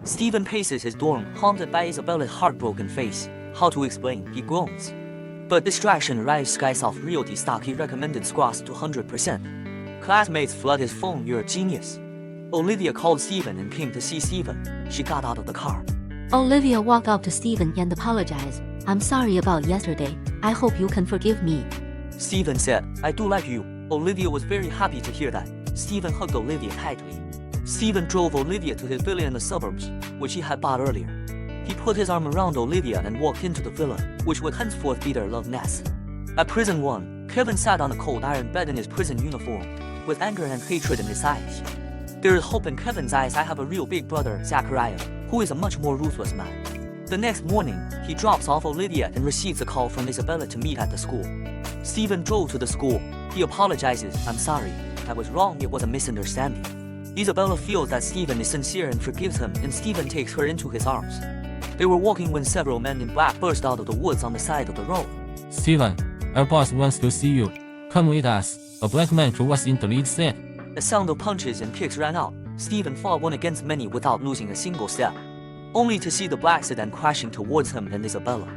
Stephen paces his dorm, haunted by Isabella's heartbroken face. How to explain, he groans. But distraction arrives skies off realty stock he recommended squash to 100%. Classmates flood his phone, you're a genius. Olivia called Stephen and came to see Stephen. She got out of the car. Olivia walked up to Stephen and apologized. I'm sorry about yesterday. I hope you can forgive me. Stephen said, I do like you. Olivia was very happy to hear that. Stephen hugged Olivia tightly. Stephen drove Olivia to his villa in the suburbs, which he had bought earlier. He put his arm around Olivia and walked into the villa, which would henceforth be their love nest. At prison 1, Kevin sat on a cold iron bed in his prison uniform, with anger and hatred in his eyes. There is hope in Kevin's eyes. I have a real big brother, Zachariah, who is a much more ruthless man. The next morning, he drops off Olivia and receives a call from Isabella to meet at the school. Stephen drove to the school. He apologizes. I'm sorry. I was wrong. It was a misunderstanding. Isabella feels that Stephen is sincere and forgives him, and Stephen takes her into his arms. They were walking when several men in black burst out of the woods on the side of the road. Stephen, our boss wants to see you. Come with us, a black man who was in the lead said. A sound of punches and kicks rang out. Stephen fought one against many without losing a single step, only to see the black sedan crashing towards him and Isabella.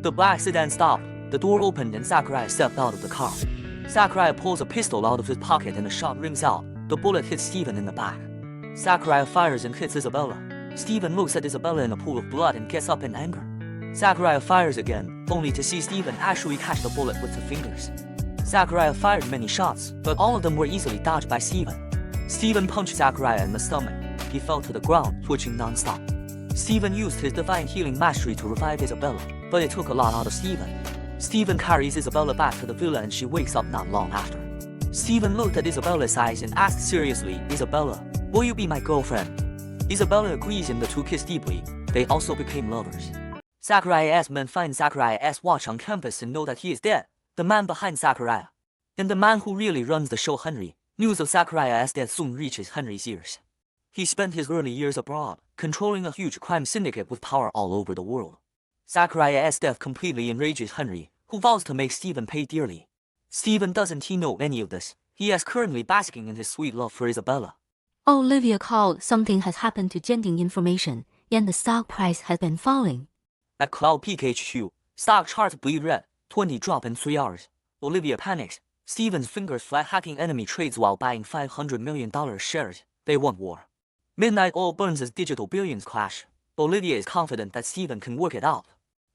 The black sedan stopped, the door opened and Zachariah stepped out of the car. Zachariah pulls a pistol out of his pocket and a shot rings out. The bullet hits Stephen in the back. Zachariah fires and hits Isabella. Stephen looks at Isabella in a pool of blood and gets up in anger. Zachariah fires again, only to see Stephen actually catch the bullet with 2 fingers. Zachariah fired many shots, but all of them were easily dodged by Stephen. Stephen punched Zachariah in the stomach. He fell to the ground, twitching non-stop. Stephen used his divine healing mastery to revive Isabella, but it took a lot out of Stephen. Stephen carries Isabella back to the villa and she wakes up not long after. Stephen looked at Isabella's eyes and asked seriously, Isabella, will you be my girlfriend? Isabella agrees and the two kiss deeply. They also became lovers. Zachariah's men find Zachariah's watch on campus and know that he is dead, the man behind Zachariah. And the man who really runs the show, Henry. News of Zachariah's death soon reaches Henry's ears. He spent his early years abroad, controlling a huge crime syndicate with power all over the world. Zachariah's death completely enrages Henry, who vows to make Stephen pay dearly. Stephen doesn't know any of this. He is currently basking in his sweet love for Isabella. Olivia called. Something has happened to Genting Information, and the stock price has been falling. At Cloud Peak HQ, stock charts bleed red, 20 drop in 3 hours. Olivia panics. Stephen's fingers fly hacking enemy trades while buying $500 million shares. They want war. Midnight oil burns as digital billions clash. Olivia is confident that Stephen can work it out.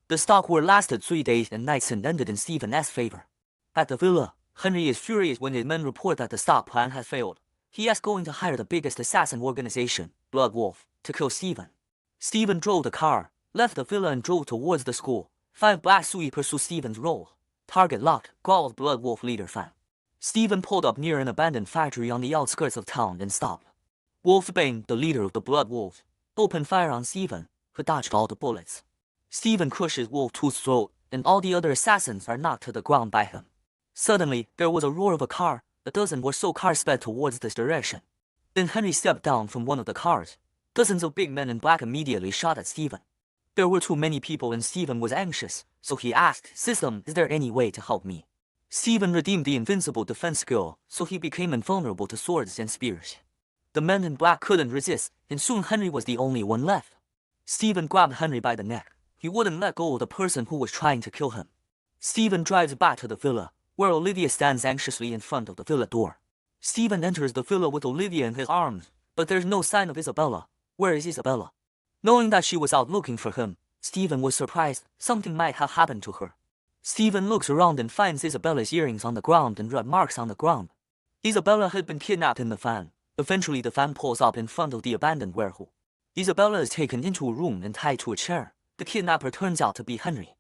The stock war lasted 3 days and nights and ended in Stephen's favor. At the villa, Henry is furious when his men report that the stock plan has failed. He is going to hire the biggest assassin organization, Blood Wolf, to kill Stephen. Stephen drove the car, left the villa and drove towards the school. 5 black suits pursue Stephen's role. Target locked, Gall's Blood Wolf leader fan. Stephen pulled up near an abandoned factory on the outskirts of town and stopped. Wolfbane, the leader of the Blood Wolves, opened fire on Stephen, who dodged all the bullets. Stephen crushes Wolf Tooth's throat, and all the other assassins are knocked to the ground by him. Suddenly, there was a roar of a car. A dozen or so cars sped towards this direction. Then Henry stepped down from one of the cars. Dozens of big men in black immediately shot at Stephen. There were too many people and Stephen was anxious, so he asked, System, is there any way to help me? Stephen redeemed the invincible defense skill, so he became invulnerable to swords and spears. The men in black couldn't resist, and soon Henry was the only one left. Stephen grabbed Henry by the neck. He wouldn't let go of the person who was trying to kill him. Stephen drives back to the villa, where Olivia stands anxiously in front of the villa door. Stephen enters the villa with Olivia in his arms, but there's no sign of Isabella. Where is Isabella? Knowing that she was out looking for him, Stephen was surprised. Something might have happened to her. Stephen looks around and finds Isabella's earrings on the ground and red marks on the ground. Isabella had been kidnapped in the van. Eventually the van pulls up in front of the abandoned warehouse. Isabella is taken into a room and tied to a chair. The kidnapper turns out to be Henry.